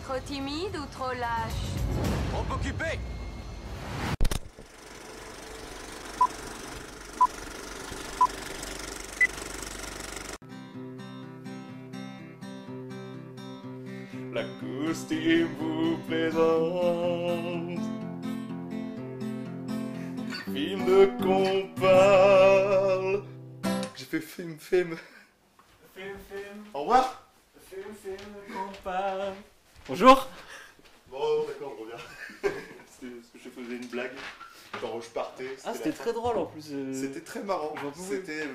Trop timide ou trop lâche? Trop occupé. La costume vous présente film de qu'on parle. J'ai fait film. Film. Au revoir. Film de qu'on parle. Bonjour. Bon, d'accord, je reviens. C'était parce que je faisais une blague. Genre, je partais. Ah, c'était très drôle en plus. C'était très marrant. J'en pouvais. C'était.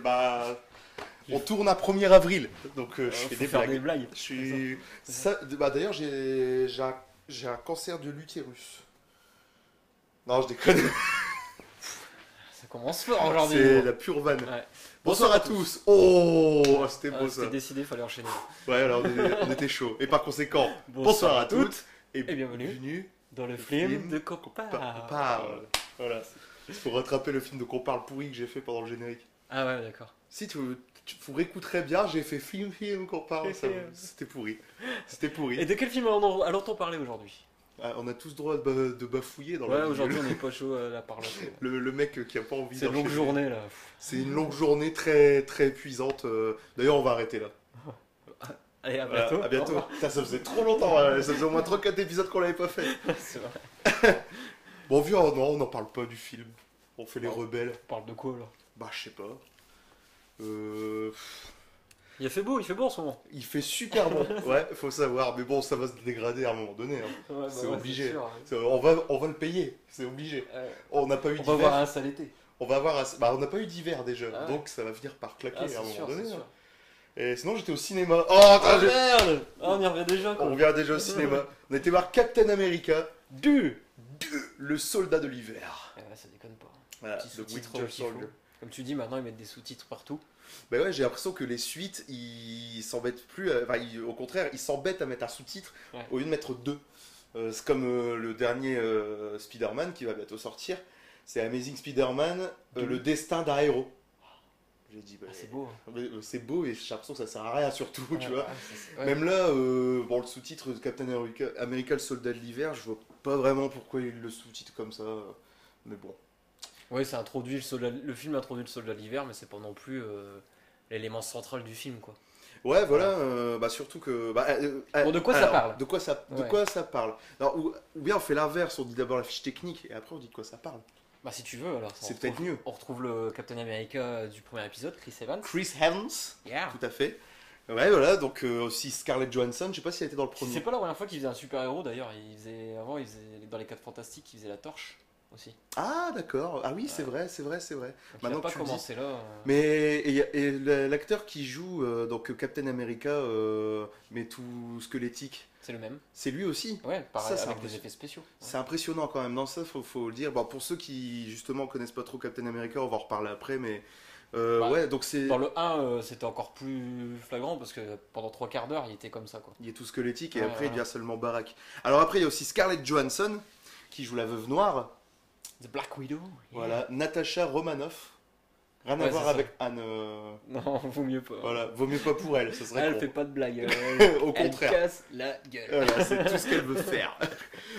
On tourne à 1er avril. Donc, je fais des faire blagues. des blagues. Je suis. D'ailleurs, j'ai un cancer de l'utérus. Non, je déconne. Ça commence fort aujourd'hui. C'est la pure vanne. Ouais. Bonsoir à tous. Oh, c'était beau ça. C'était décidé, fallait enchaîner. Ouais, alors on était chaud. Et par conséquent, bonsoir à toutes et bienvenue dans le film de qu'on parle. Voilà, c'est pour rattraper le film de qu'on parle pourri que j'ai fait pendant le générique. Ah ouais, d'accord. Si tu vous réécouterais bien, j'ai fait film qu'on parle. C'était pourri. C'était pourri. Et de quel film allons-on parler aujourd'hui? Ah, on a tous droit de bafouiller dans la Ouais, vie. aujourd'hui on n'est pas chaud à la parole. Le mec qui a pas envie C'est une longue d'enchaîner. journée là. C'est une longue journée très très épuisante. D'ailleurs, on va arrêter là. Allez, à Voilà, bientôt. à bientôt. Putain, ça faisait trop longtemps. Ça faisait au moins 3-4 épisodes qu'on l'avait pas fait. C'est vrai. Bon, non, on n'en parle pas du film. On fait les Non. rebelles. On parle de quoi là? Bah, je sais pas. Il fait beau en ce moment. Il fait super bon. Ouais, faut savoir. Mais bon, ça va se dégrader à un moment donné. Hein. Ouais, C'est obligé. sûr, hein. On va le payer. C'est obligé. On n'a pas eu On va avoir d'hiver. un sale été. On va avoir. Bah, on n'a pas eu d'hiver déjà. Ah ouais. Donc, ça va finir par claquer Ah, à un c'est moment sûr, donné. c'est hein. sûr. Et sinon, j'étais au cinéma. Oh, Oh attends, merde! Ah, on y revient déjà quoi. on revient déjà au cinéma. On a été voir Captain America 2. Le soldat de l'hiver. Ouais, ça déconne pas. Voilà, Petit The sous-titre Winter qu'il faut. Soldier. Comme tu dis, maintenant ils mettent des sous-titres partout. Bah ouais, j'ai l'impression que les suites, ils s'embêtent plus. Au contraire, ils s'embêtent à mettre un sous-titre Ouais. au lieu de mettre deux. C'est comme le dernier Spider-Man qui va bientôt sortir. C'est Amazing Spider-Man, Deux. le destin d'un héros. J'ai dit, bah, Ah, c'est beau. Hein. c'est beau et j'ai l'impression que ça sert à rien surtout, tu vois. Ouais. Même là, bon, le sous-titre de Captain America, le soldat de l'hiver, je vois pas vraiment pourquoi il le sous-titre comme ça. Mais bon. Ouais, ça introduit le film introduit le soldat de l'hiver, mais c'est pas non plus l'élément central du film quoi. Ouais, voilà, bah surtout que. Bon, de quoi ça parle De quoi ça, de Ouais. quoi ça parle alors, ou bien on fait l'inverse, on dit d'abord la fiche technique et après on dit de quoi ça parle. Bah si tu veux alors. C'est on peut-être retrouve- mieux. On retrouve le Captain America du premier épisode, Chris Evans. Chris Evans, Yeah. tout à fait. Ouais, voilà, donc aussi Scarlett Johansson, je sais pas si elle était dans le premier. C'est pas la première fois qu'il faisait un super héros d'ailleurs. Avant il faisait dans les 4 Fantastiques, il faisait la Torche aussi. Ah, d'accord. Ah oui, c'est vrai. Donc, Maintenant il a pas que tu le dis. commencé là. Mais et l'acteur qui joue donc Captain America, mais tout squelettique, C'est le même. c'est lui aussi. Ouais, pareil, Ça, c'est avec des impressionnant. effets spéciaux. C'est impressionnant quand même. Non, ça, faut le dire. Bon, pour ceux qui, justement, connaissent pas trop Captain America, on va en reparler après, mais... ouais, donc c'est... Dans le 1, c'était encore plus flagrant parce que pendant 3 quarts d'heure, il était comme ça quoi. Il est tout squelettique et Ouais, après, il ouais. devient seulement baraque. Alors après, il y a aussi Scarlett Johansson, qui joue la veuve noire. The Black Widow. yeah. Voilà, Natasha Romanoff. Rien à Ouais, voir c'est ça. avec Anne... Non, vaut mieux pas. Voilà, vaut mieux pas pour elle, ce serait Elle con. fait pas de blague. Au Elle contraire. casse la gueule. Voilà, c'est tout ce qu'elle veut faire.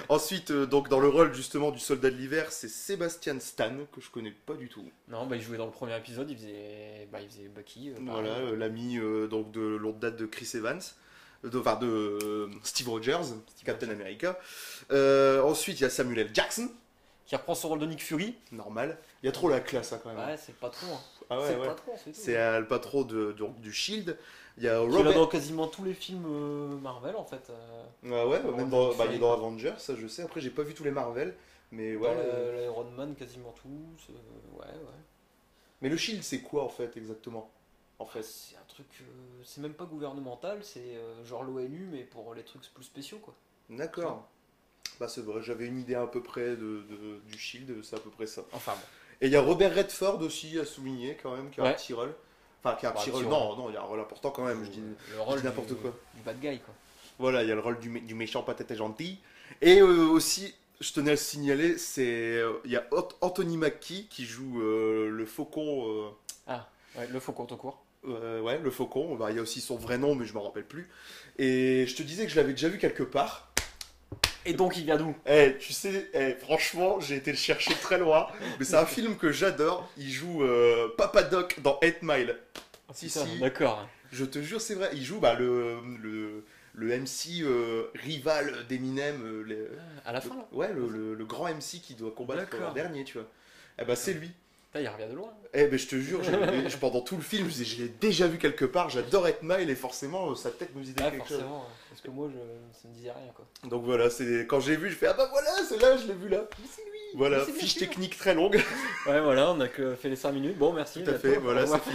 Ensuite, donc dans le rôle justement du soldat de l'hiver, c'est Sébastien Stan, que je connais pas du tout. Non, bah il jouait dans le premier épisode, il faisait Bucky. pareil. Voilà, l'ami donc de longue date de Chris Evans, de Steve Rogers, Captain America. Ensuite, il y a Samuel L. Jackson, Qui reprend son rôle de Nick Fury. normal. Il y a trop la classe hein, quand même. Ouais, c'est le patron. Hein. Ah ouais, c'est ouais. le patron, c'est tout. C'est le patron du Shield. Il y a Qui est là Robert. dans quasiment tous les films Marvel en fait. Ah ouais, Robert même Downey il est dans Jr. Avengers, ça je sais. Après, j'ai pas vu tous les Marvel, mais ouais. Dans l'Iron Man, quasiment tous. Ouais. Mais le Shield, c'est quoi en fait exactement? En fait. C'est un truc. C'est même pas gouvernemental, c'est genre l'ONU, mais pour les trucs plus spéciaux quoi. D'accord. Bah c'est vrai, j'avais une idée à peu près du Shield, c'est à peu près ça. Enfin bon. Et il y a Robert Redford aussi à souligner quand même, qui a un Ouais. petit rôle. Enfin, qui a un Bah, petit petit rôle. rôle. Non, il y a un rôle important quand même, je dis. Le rôle dis n'importe quoi. Du bad guy quoi. Voilà, il y a le rôle du méchant patate gentil. Et aussi, je tenais à le signaler, il y a Anthony Mackie qui joue le faucon. Ouais, le faux compte au cours. Ouais, le faucon. Bah, il y a aussi son vrai nom, mais je m'en rappelle plus. Et je te disais que je l'avais déjà vu quelque part. Et donc il vient d'où? Tu sais, franchement, j'ai été le chercher très loin, mais c'est un film que j'adore. Il joue Papa Doc dans 8 Mile. Si, Putain, si, d'accord. je te jure, c'est vrai. Il joue le MC rival d'Eminem. À la fin là. Ouais, le grand MC qui doit combattre D'accord. en dernier, tu vois. Eh ben, c'est lui. Putain, il revient de loin. Ben, je te jure, pendant tout le film, je l'ai déjà vu quelque part. J'adore 8 Mile et forcément, sa tête nous dit Ah, quelque chose. forcément. Parce que moi, ça me disait rien quoi. Donc voilà, quand j'ai vu, je fais ah bah voilà, c'est là, je l'ai vu là. Mais c'est lui. Voilà, Mais c'est bien fiche sûr. technique très longue. Ouais, voilà, on a que fait les 5 minutes. Bon, merci. Tout à fait, bientôt. voilà, Au revoir. c'est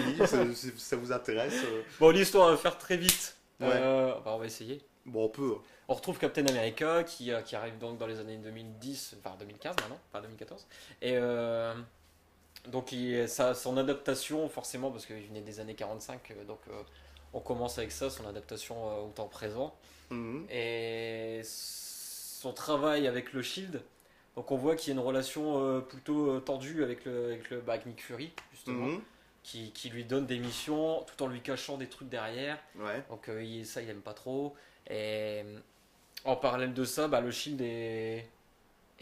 fini. Ça vous intéresse Bon, l'histoire, on va faire très vite. Ouais. Bah, on va essayer. Bon, on peut. On retrouve Captain America qui arrive donc dans les années 2010, enfin 2015 maintenant, pas 2014. Et donc son adaptation, forcément, parce qu'il venait des années 45, donc on commence avec ça, son adaptation au temps présent. Mhm. Et son travail avec le Shield. Donc on voit qu'il y a une relation plutôt tendue avec avec Nick Fury, justement, Mhm. qui lui donne des missions tout en lui cachant des trucs derrière. Ouais. Donc ça, il aime pas trop. Et en parallèle de ça, le Shield est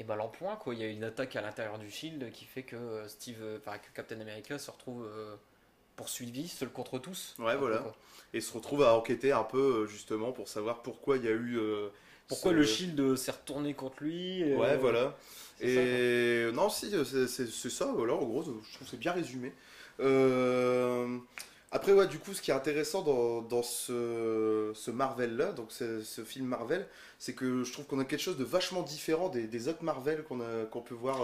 mal en point, quoi. Il y a une attaque à l'intérieur du Shield qui fait que que Captain America se retrouve poursuivi, seul contre tous. Ouais, Un peu, voilà. quoi. Et se retrouve à enquêter un peu, justement, pour savoir pourquoi il y a eu. Pourquoi ce- le Shield s'est retourné contre lui Ouais, voilà. c'est ça, Et non, si, c'est ça, voilà, en gros, je trouve que c'est bien résumé. Après, ouais, du coup, ce qui est intéressant dans ce Marvel-là, donc ce film Marvel, c'est que je trouve qu'on a quelque chose de vachement différent des autres Marvel qu'on peut voir.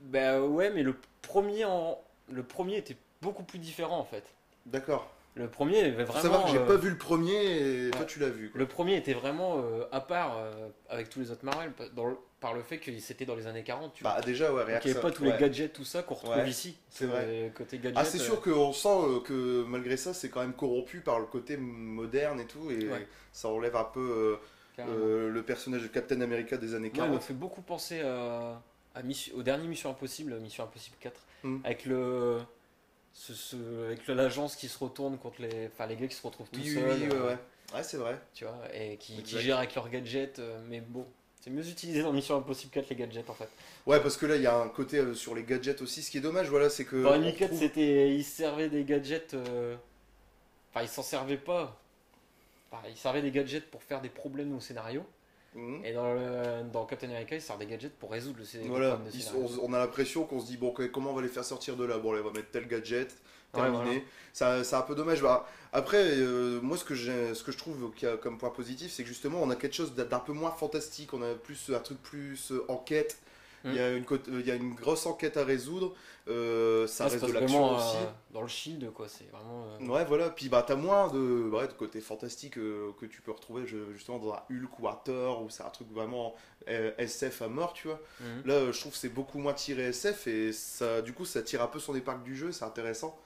Bah ouais, mais le premier était beaucoup plus différent en fait. D'accord. Le premier avait Faut vraiment. savoir que j'ai pas vu le premier et toi ouais. tu l'as vu, quoi. Le premier était vraiment à part avec tous les autres Marvel par le fait qu'il c'était dans les années 40, tu vois. Bah, déjà, ouais, rien Donc il n'y que avait ça. pas tous les Ouais. gadgets, tout ça qu'on retrouve Ouais, ici. c'est vrai. Côté gadget. Ah, c'est sûr qu'on sent que malgré ça, c'est quand même corrompu par le côté moderne et tout, et Ouais. ça enlève un peu carrément. le personnage de Captain America des années Moi, il me 40. fait beaucoup penser au dernier Mission Impossible, Mission Impossible 4, Hmm. avec avec l'agence qui se retourne contre les gars qui se retrouvent tout Oui, oui, seuls, oui, ouais. Ouais, c'est vrai. tu vois, et qui Exact. gèrent avec leurs gadgets, mais bon, c'est mieux utilisé dans Mission Impossible 4 les gadgets en fait. Ouais, parce que là, il y a un côté sur les gadgets aussi. Ce qui est dommage, voilà, c'est que. Dans on Mission 4, retrouve- ils se servaient des gadgets, enfin ils s'en servaient pas, enfin, ils servaient des gadgets pour faire des problèmes au scénario, Mhm. et dans Captain America, ils servent des gadgets pour résoudre les Voilà, problèmes de scénario. on a l'impression qu'on se dit, bon, comment on va les faire sortir de là? Bon, allez, on va mettre tel gadget, Ouais, terminé. voilà. C'est un peu dommage. Bah, après, moi, ce que je trouve qu'il y a comme point positif, c'est que justement, on a quelque chose d'un peu moins fantastique. On a plus un truc plus enquête. Il y a il y a une grosse enquête à résoudre. Ça Ah, ça reste se de passe l'action vraiment aussi. dans le Shield, quoi. C'est vraiment. Ouais, voilà. Puis bah, t'as moins de côté fantastique que tu peux retrouver justement dans un Hulk ou un Thor, où c'est un truc vraiment SF à mort, tu vois. Mhm. Là, je trouve que c'est beaucoup moins tiré SF et ça, du coup, ça tire un peu son épingle du jeu, c'est intéressant.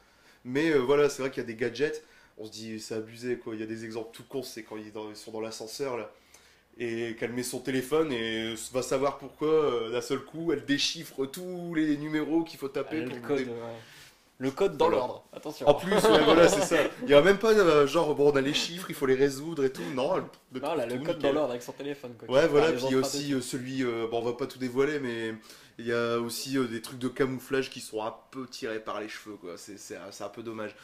Mais voilà, c'est vrai qu'il y a des gadgets, on se dit c'est abusé, quoi. Il y a des exemples tout cons, c'est quand ils sont dans l'ascenseur là et qu'elle met son téléphone et va savoir pourquoi d'un seul coup elle déchiffre tous les numéros qu'il faut taper Le pour code, le code dans Voilà. l'ordre. Attention. En plus, ouais, voilà, c'est ça. Il y a même pas genre bon, on a les chiffres, il faut les résoudre et tout. Non, Non, là, le tout, code nickel. dans l'ordre avec son téléphone, quoi. Ouais, Qui voilà, fait les puis il y a empreintes et aussi celui, bon, on va pas tout dévoiler, mais il y a aussi des trucs de camouflage qui sont un peu tirés par les cheveux, quoi. C'est un peu dommage.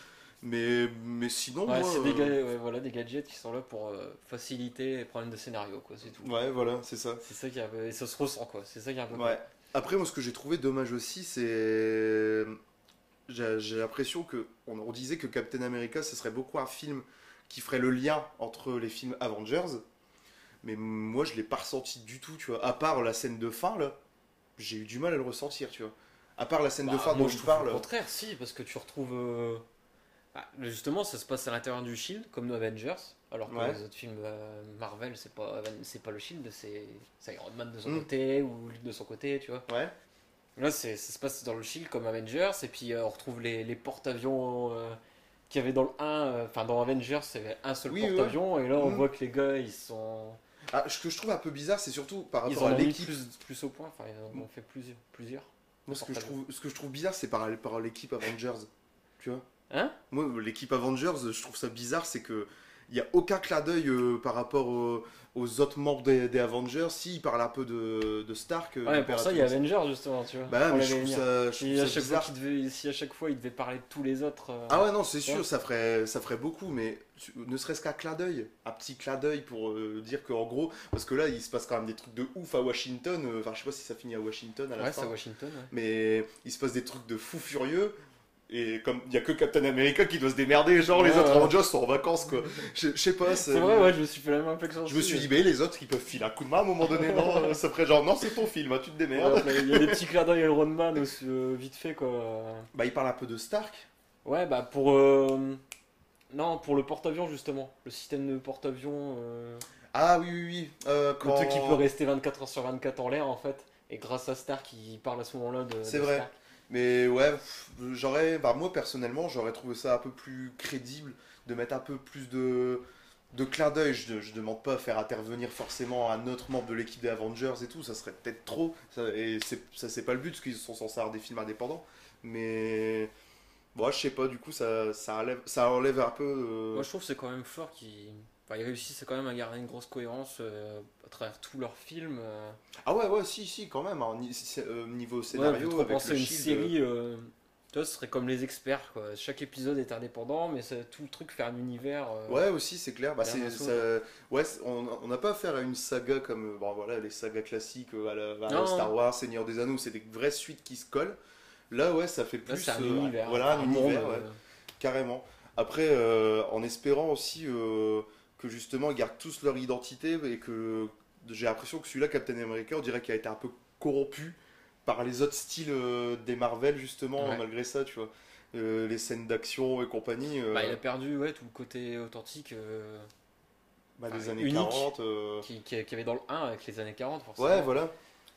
Mais sinon, tout. Ouais, moi, c'est voilà, des gadgets qui sont là pour faciliter les problèmes de scénario, quoi. C'est tout. ouais, voilà, c'est ça. C'est ça qui est un peu. Et ça se ressent, quoi. C'est ça qui est un peu. Ouais. Après, moi, ce que j'ai trouvé dommage aussi, c'est. J'ai l'impression que. On disait que Captain America, ce serait beaucoup un film qui ferait le lien entre les films Avengers. Mais moi, je l'ai pas ressenti du tout, tu vois. À part la scène de fin, là, j'ai eu du mal à le ressentir, tu vois. À part la scène de fin moi, dont je je trouve parle. au contraire, si, parce que tu retrouves. Justement, ça se passe à l'intérieur du Shield, comme nos Avengers, alors que Ouais. les autres films Marvel, c'est pas le Shield, c'est Iron Man de son Mm. côté, ou Hulk de son côté, tu vois. Ouais. Là, ça se passe dans le Shield comme Avengers, et puis on retrouve les porte-avions qu'il y avait dans le 1, enfin dans Avengers, il y avait un seul Oui, porte-avions, et là on Mm. voit que les gars, ils sont. Ah, ce que je trouve un peu bizarre, c'est surtout par Ils rapport en à ont mis l'équipe. plus au point, enfin ils en ont fait plusieurs. Moi, ce que je trouve bizarre, c'est par l'équipe Avengers. Tu vois? Hein? Moi, l'équipe Avengers, je trouve ça bizarre, c'est que il n'y a aucun clin d'œil par rapport aux autres membres des Avengers. Si, il parle un peu de Stark. Ouais, pour ça, il y a Avengers, justement, tu vois. Bah, Pour mais les je trouve venir. ça, je Si trouve à ça chaque fois bizarre. si à chaque fois il devait parler de tous les autres. Ah ouais, non, c'est Ouais. sûr, ça ferait beaucoup, mais ne serait-ce qu'un clin d'œil, un petit clin d'œil pour dire qu'en gros, parce que là, il se passe quand même des trucs de ouf à Washington, enfin, je sais pas si ça finit à Washington à la Ouais, fin, c'est à Washington. Ouais. mais il se passe des trucs de fou furieux, et comme il y a que Captain America qui doit se démerder, genre les Ouais, autres ouais. Avengers sont en vacances, quoi. Je sais pas, C'est vrai, ouais, je me suis fait la même réflexion. je me suis aussi. dit, mais les autres, ils peuvent filer un coup de main à un moment donné, non? Ça ferait genre, non, c'est ton film, hein, tu te démerdes. Ouais, il y a des petits clins d'œil Iron Man aussi, vite fait, quoi. Bah, il parle un peu de Stark. Ouais, bah pour. Non, pour le porte-avions, justement. Le système de porte-avions. Ah oui, oui, oui. Le Quand... truc qui peut rester 24 heures sur 24 en l'air, en fait. Et grâce à Stark, il parle à ce moment-là C'est de vrai. Stark. Mais ouais, bah moi personnellement, j'aurais trouvé ça un peu plus crédible de mettre un peu plus de clin d'œil. Je demande pas à faire intervenir forcément un autre membre de l'équipe des Avengers et tout, ça serait peut-être trop. Et c'est pas le but, parce qu'ils sont censés avoir des films indépendants. Mais bon, je sais pas, du coup, ça enlève un peu. Moi, je trouve que c'est quand même fort qu'ils. Enfin, ils réussissent quand même à garder une grosse cohérence à travers tous leurs films. Ah ouais, ouais, si, quand même, hein, niveau Ouais, scénario, vous avec pensez le une Shield. série. Tu vois, ce serait comme les experts, quoi. Chaque épisode est indépendant, mais c'est tout le truc faire un univers. Ouais, aussi, c'est clair. Bah, Bien ouais, on n'a pas affaire à une saga comme bon, voilà, les sagas classiques à la Non. Star Wars, Seigneur des Anneaux, c'est des vraies suites qui se collent. Là, ouais, ça fait Là, plus. c'est un univers. Voilà, un un monde, univers, ouais, carrément. Après, en espérant aussi que justement, ils gardent tous leur identité et que j'ai l'impression que celui-là, Captain America, on dirait qu'il a été un peu corrompu par les autres styles des Marvel, justement, Ouais. malgré ça, tu vois. Les scènes d'action et compagnie. Bah, il a perdu ouais, tout le côté authentique Bah, des enfin, années unique. 40. qu'il y avait dans le 1 avec les années 40, forcément. Ouais, voilà.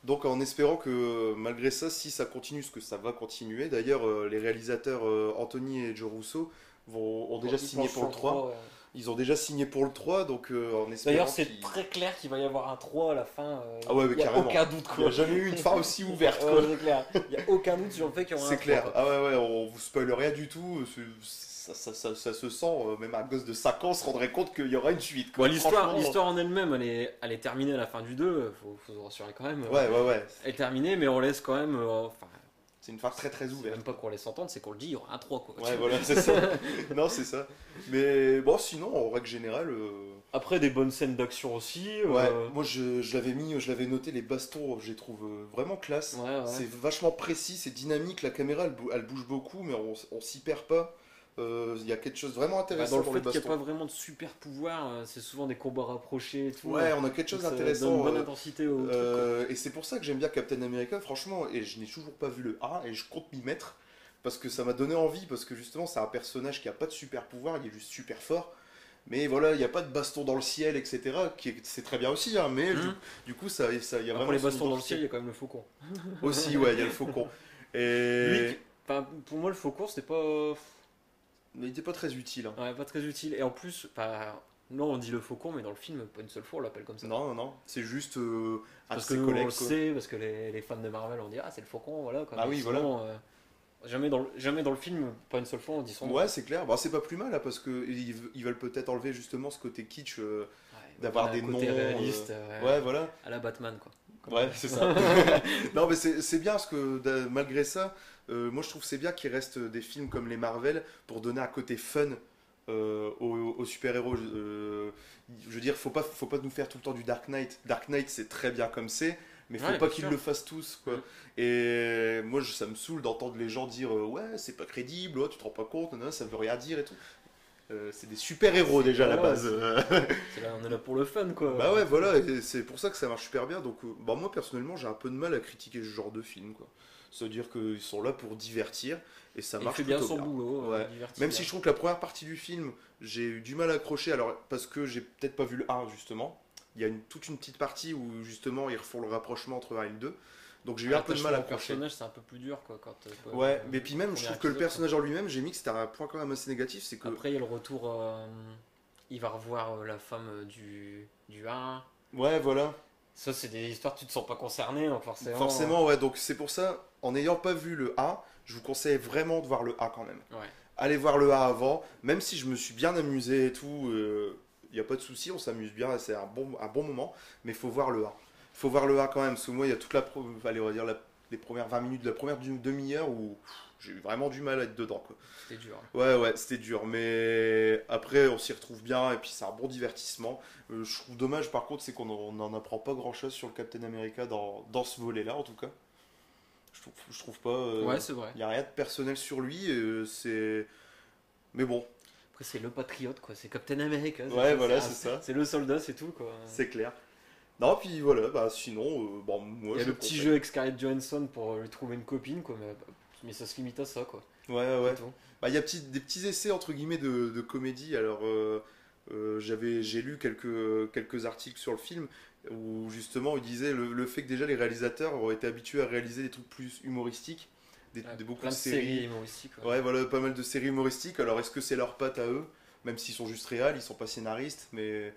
Donc en espérant que malgré ça, si ça continue, ce que ça va continuer, d'ailleurs les réalisateurs Anthony et Joe Russo ont déjà Ils signé penchent pour le sur 3. ouais. Ils ont déjà signé pour le 3, donc en espérant D'ailleurs, c'est qu'ils- très clair qu'il va y avoir un 3 à la fin. Ah ouais, mais il n'y a carrément. aucun doute, Il n'y quoi. a jamais eu une fin aussi ouverte, Ouais, quoi. c'est clair. Il n'y a aucun doute sur le fait qu'il y aura un C'est 3, clair. quoi. Ah ouais, ouais, on vous spoile rien du tout. Ça se sent, même un gosse de 5 ans se rendrait compte qu'il y aura une suite, quoi. Bon, l'histoire Franchement, en elle-même, elle est terminée à la fin du 2, faut se rassurer quand même. Ouais, ouais, ouais. Elle est terminée, mais on laisse quand même. Enfin, C'est une fin très très c'est ouverte. même pas qu'on laisse entendre, c'est qu'on le dit, il y aura un 3, quoi. Ouais, voilà, c'est ça. Non, c'est ça. Mais bon, sinon, en règle générale. Après, des bonnes scènes d'action aussi. Ouais, moi je l'avais noté, les bastons, je les trouve vraiment classe. Ouais, ouais. C'est vachement précis, c'est dynamique, la caméra elle bouge beaucoup, mais on s'y perd pas. Il y a quelque chose de vraiment Bah, intéressant dans le dans fait les qu'il n'y a pas bastons. vraiment de super pouvoir, c'est souvent des combats rapprochés et tout. Ouais, on a quelque chose Donc, ça d'intéressant. donne une bonne intensité au truc, quoi. Et c'est pour ça que j'aime bien Captain America, franchement, et je n'ai toujours pas vu le 1, et je compte m'y mettre, parce que ça m'a donné envie, parce que justement c'est un personnage qui a pas de super pouvoir, il est juste super fort. Mais voilà, il n'y a pas de baston dans le ciel, etc. C'est très bien aussi, hein, mais du coup, il y a Après, vraiment les son bastons dans le identité. ciel, il y a quand même le faucon. Aussi, ouais, il y a le faucon. Et... Lui, enfin, pour moi, le faucon, c'était pas. Mais il n'était pas très utile. Hein. Ouais, pas très utile. Et en plus, non, on dit le faucon, mais dans le film, pas une seule fois on l'appelle comme ça. Non, non, non. C'est juste un de Parce que ses nous, on collègues. le Quoi. sait, parce que les fans de Marvel, on dit ah, c'est le faucon, voilà. Quoi. Ah Mais oui, sinon, jamais dans le film, pas une seule fois, on dit son nom. Ouais, c'est clair. Bah, c'est pas plus mal, là, parce qu'ils veulent peut-être enlever justement ce côté kitsch d'avoir des côté noms. réaliste, Ouais, voilà. à la Batman, quoi. Ouais, c'est ça. Non, mais c'est bien parce que malgré ça, moi je trouve que c'est bien qu'il reste des films comme les Marvel pour donner un côté fun aux super-héros. Je veux dire, faut pas nous faire tout le temps du Dark Knight. Dark Knight, c'est très bien comme c'est, mais faut Ouais, pas bien qu'ils sûr. le fassent tous, quoi. Mm. Et moi, ça me saoule d'entendre les gens dire ouais, c'est pas crédible, oh, tu te rends pas compte, non, ça veut rien dire et tout. C'est des super-héros déjà à la Ouais, base. On est là pour le fun, quoi. Bah ouais, voilà, et c'est pour ça que ça marche super bien. Donc, bah moi personnellement, j'ai un peu de mal à critiquer ce genre de film, quoi. C'est-à-dire qu'ils sont là pour divertir et ça Il marche fait bien plutôt son boulot, Ouais. divertit Même bien. si je trouve que la première partie du film, j'ai eu du mal à accrocher, alors parce que j'ai peut-être pas vu le 1 justement. Il y a toute une petite partie où justement ils refont le rapprochement entre le 1 et le 2. Donc j'ai eu un peu de mal à L'attachement au accrocher. personnage, c'est un peu plus dur, quoi. Quand, Ouais, mais puis même, je premier trouve que le épisode, personnage en lui-même, j'ai mis que c'était un point quand même assez négatif, c'est que. Après, il y a le retour. Il va revoir la femme du 1. Ouais, voilà. Ça, c'est des histoires, tu te sens pas concerné, donc forcément. Forcément, ouais, donc c'est pour ça, en n'ayant pas vu le 1, je vous conseille vraiment de voir le 1 quand même. Ouais. allez voir le A avant, même si je me suis bien amusé et tout, il n'y a pas de souci, on s'amuse bien, c'est un bon moment, mais il faut voir le A. Il faut voir le A quand même, parce que moi, il y a toute allez, on va dire les premières 20 minutes, la première demi-heure où j'ai eu vraiment du mal à être dedans, quoi. C'était dur. Ouais, c'était dur, mais après, on s'y retrouve bien, et puis c'est un bon divertissement. Je trouve dommage, par contre, c'est qu'on n'en apprend pas grand-chose sur le Captain America dans ce volet-là, en tout cas. Je trouve pas. Ouais, c'est vrai. Il n'y a rien de personnel sur lui, c'est. Mais bon, Après, c'est le patriote, quoi. C'est Captain America. ouais, voilà, c'est ça. C'est le soldat, c'est tout, quoi. C'est clair. Non, puis voilà, bah sinon, bon, moi Il y a je le petit conseille. jeu avec Scarlett Johansson pour lui trouver une copine, quoi. Mais ça se limite à ça, quoi. Ouais. C'est tout. Bah, il y a des petits essais, entre guillemets, de comédie. Alors, j'ai lu quelques articles sur le film où justement il disait le fait que déjà les réalisateurs auraient été habitués à réaliser des trucs plus humoristiques, beaucoup Plein de de séries. séries humoristiques. Ouais, voilà, pas mal de séries humoristiques. Alors, est-ce que c'est leur patte à eux, même s'ils sont juste réals, ils sont pas scénaristes, mais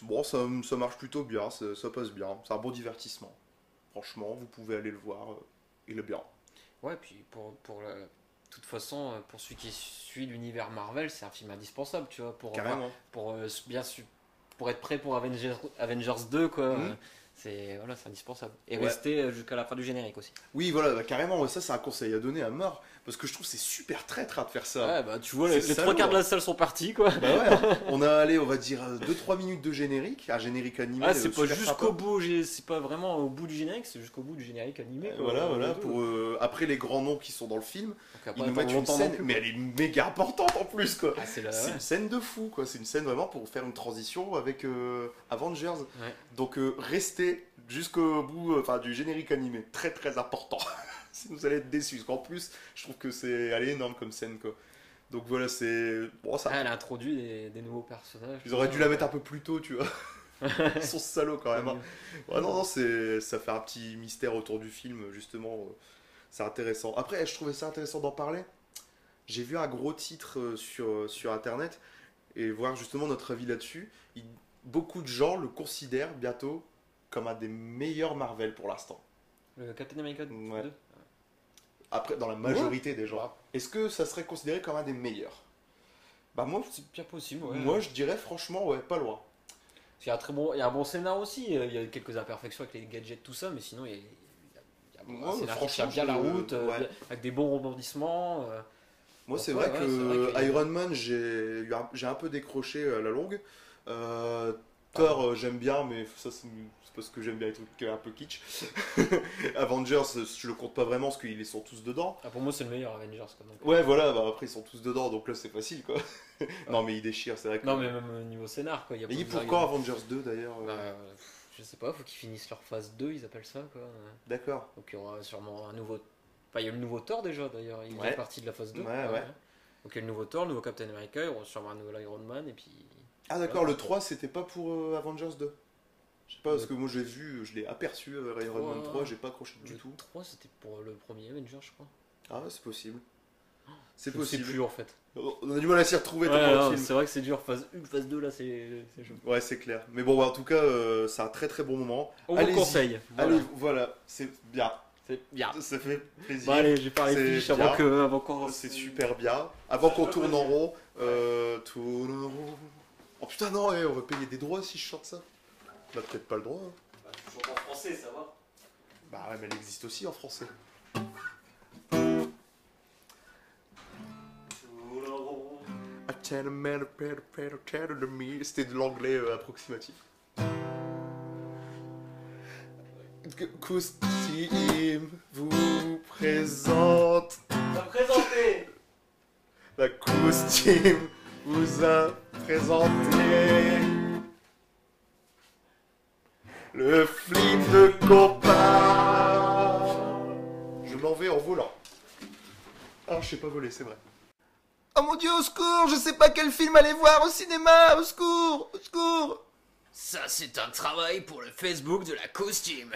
bon, ça marche plutôt bien, ça passe bien. C'est un bon divertissement. Franchement, vous pouvez aller le voir, il est bien. Ouais, puis de toute façon, pour celui qui suit l'univers Marvel, c'est un film indispensable, tu vois, Carrément. pour être prêt pour Avengers 2, quoi. Mhm. C'est indispensable. Et Ouais. rester jusqu'à la fin du générique aussi. Oui, voilà, bah, carrément, ça c'est un conseil à donner à mort, parce que je trouve que c'est super traître de faire ça. Ouais, bah tu vois, C'est les salaud, trois quarts de hein. la salle sont partis, quoi. Bah ouais, hein. On a allé, on va dire, 2-3 minutes de générique, un générique animé. Ah, c'est pas super jusqu'au sympa. bout, c'est pas vraiment au bout du générique, c'est jusqu'au bout du générique animé, quoi. Voilà, Et tout. pour après les grands noms qui sont dans le film, Donc ils après, nous attends mettent une longtemps non scène, plus, mais quoi. elle est méga importante en plus, quoi. Ah, c'est C'est ouais. une scène de fou, quoi. C'est une scène vraiment pour faire une transition avec Avengers. Ouais. Donc restez jusqu'au bout du générique animé. Très important. Sinon vous allez être déçus. Parce qu'en plus, je trouve que elle est énorme comme scène, quoi. Donc voilà, c'est. Bon, ça. Ah, elle a introduit des nouveaux personnages. Ils auraient dû la mettre un peu plus tôt, tu vois. Ils sont salauds quand même. Hein. Ouais, non, ça fait un petit mystère autour du film, justement. C'est intéressant. Après, je trouvais ça intéressant d'en parler. J'ai vu un gros titre sur internet et voir justement notre avis là-dessus. Beaucoup de gens le considèrent bientôt comme un des meilleurs Marvel pour l'instant. Le Captain America 2. Ouais. Après, dans la majorité des gens. Est-ce que ça serait considéré comme un des meilleurs? Bah moi, C'est bien possible, ouais. moi je dirais franchement, ouais, pas loin. Il y a il y a un bon scénar aussi, il y a quelques imperfections avec les gadgets, tout ça, mais sinon il y a Ouais, un scénar qui franchement, tient bien la route, ouais. avec des bons rebondissements. Moi, c'est Ouais, vrai ouais, que c'est vrai qu'il y a- Iron Man, j'ai un peu décroché à la longue. Thor, j'aime bien, mais ça, c'est parce que j'aime bien les trucs un peu kitsch. Avengers, je le compte pas vraiment parce qu'ils sont tous dedans. Ah, pour moi, c'est le meilleur Avengers. Quoi, donc. Ouais, voilà, bah, après ils sont tous dedans, donc là c'est facile, quoi. Non, mais il déchire, c'est vrai que. Non, mais même au niveau scénar, quoi. Il y a Mais plein de pourquoi variantes. Avengers 2 d'ailleurs Je sais pas, faut qu'ils finissent leur phase 2, ils appellent ça, quoi. D'accord. Donc il y aura sûrement un nouveau. Enfin, il y a le nouveau Thor déjà, d'ailleurs, il Ouais. fait partie de la phase 2. Ouais. Donc il y a le nouveau Thor, le nouveau Captain America, il y aura sûrement un nouvel Iron Man, et puis. Ah, d'accord, Ouais. le 3 c'était pas pour Avengers 2. Je sais pas, parce que moi j'ai vu, je l'ai aperçu Iron Man 3, j'ai pas accroché du Le tout. 3, c'était pour le premier Avenger, je crois. Ah, ouais, c'est possible. C'est Je sais possible. plus en fait. On a du mal à s'y retrouver Ouais, tellement le non, film. c'est vrai que c'est dur, phase 1, phase 2 là c'est chaud. Ouais, c'est clair. Mais bon, en tout cas, c'est un très bon moment. On vous Allez-y. conseille. Voilà. Allez, voilà, c'est bien. C'est bien. Ça fait plaisir. Bon allez, j'ai parlé C'est fiche bien. avant qu'on... C'est super bien. Avant qu'on tourne en rond, tourne en rond. Oh putain, non, on va payer des droits si je chante ça. On a peut-être pas le droit. Hein. Bah, toujours en français, ça va. Bah ouais, mais elle existe aussi en français. C'était de l'anglais approximatif. Costume vous présente. Va présenter. La costume vous a présenté le flip de compas. Je m'en vais en volant. Ah, je sais pas voler, c'est vrai. Oh mon dieu, au secours, je sais pas quel film aller voir au cinéma, au secours, au secours. Ça c'est un travail pour le Facebook de la costume.